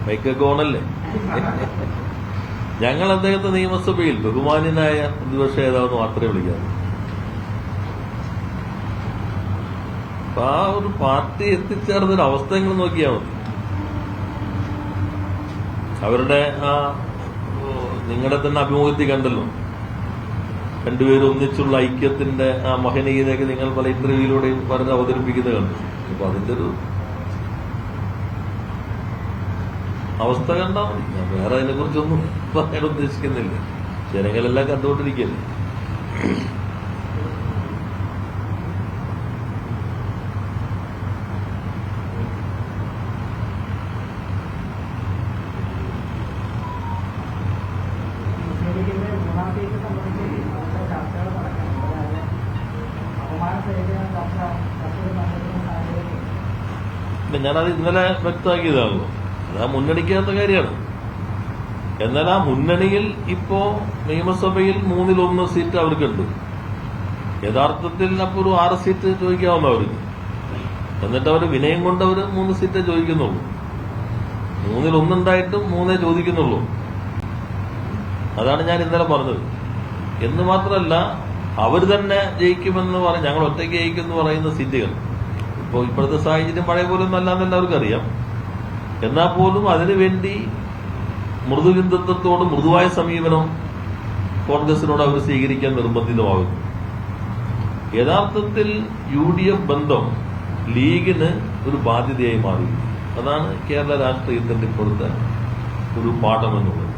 മൈക്കൊക്കെ ഓണല്ലേ? ഞങ്ങൾ അദ്ദേഹത്തെ നിയമസഭയിൽ ബഹുമാന്യനായ പ്രതിപക്ഷ നേതാവെന്ന് മാത്രമേ വിളിക്കാറ്. അപ്പൊ ആ ഒരു പാർട്ടി എത്തിച്ചേർന്നൊരു അവസ്ഥ നിങ്ങൾ നോക്കിയാൽ മതി. അവരുടെ ആ നിങ്ങളുടെ തന്നെ അഭിമുഖത്തിൽ കണ്ടല്ലോ, രണ്ടുപേരും ഒന്നിച്ചുള്ള ഐക്യത്തിന്റെ ആ മഹനീയതയൊക്കെ നിങ്ങൾ പല ഇന്റർവ്യൂയിലൂടെയും പറഞ്ഞ് അവതരിപ്പിക്കുന്നത് കണ്ടു. അപ്പൊ അതിന്റെ ഒരു അവസ്ഥ കണ്ടാൽ മതി. ഞാൻ വേറെ അതിനെ കുറിച്ചൊന്നും പറയാൻ ഉദ്ദേശിക്കുന്നില്ല. ജനങ്ങളെല്ലാം കണ്ടുകൊണ്ടിരിക്കല്ലേ. ഞാനത് ഇന്നലെ വ്യക്തമാക്കിയതാണല്ലോ. അത് ആ മുന്നണിക്കകത്ത കാര്യമാണ്. എന്നാൽ ആ മുന്നണിയിൽ ഇപ്പോ നിയമസഭയിൽ 1/3 സീറ്റ് അവർക്കുണ്ട്. യഥാർത്ഥത്തിൽ അപ്പോൾ ഒരു 6 സീറ്റ് ചോദിക്കാവുന്നവർക്ക്. എന്നിട്ട് അവർ വിനയം കൊണ്ട് അവർ 3 സീറ്റേ ചോദിക്കുന്നുള്ളൂ. 1/3 ഉണ്ടായിട്ടും 3 ചോദിക്കുന്നുള്ളൂ. അതാണ് ഞാൻ ഇന്നലെ പറഞ്ഞത്. എന്ന് മാത്രമല്ല, അവർ തന്നെ ജയിക്കുമെന്ന് പറഞ്ഞ് ഞങ്ങൾ ഒറ്റയ്ക്ക് ജയിക്കുമെന്ന് പറയുന്ന സീറ്റുകൾ ഇപ്പോൾ ഇപ്പോഴത്തെ സാഹചര്യം പഴയ പോലെ ഒന്നും അല്ലാന്ന് എല്ലാവർക്കും അറിയാം. എന്നാൽ പോലും അതിനുവേണ്ടി മൃദുഹിന്ദുത്വത്തോട് മൃദുവായ സമീപനം കോൺഗ്രസിനോട് അവർ സ്വീകരിക്കാൻ നിർബന്ധിതമാകുന്നു. യഥാർത്ഥത്തിൽ UDF ബന്ധം ലീഗിന് ഒരു ബാധ്യതയായി മാറി. അതാണ് കേരള രാഷ്ട്രീയത്തിന്റെ ഇപ്പോഴത്തെ ഒരു പാഠമെന്നുള്ളത്.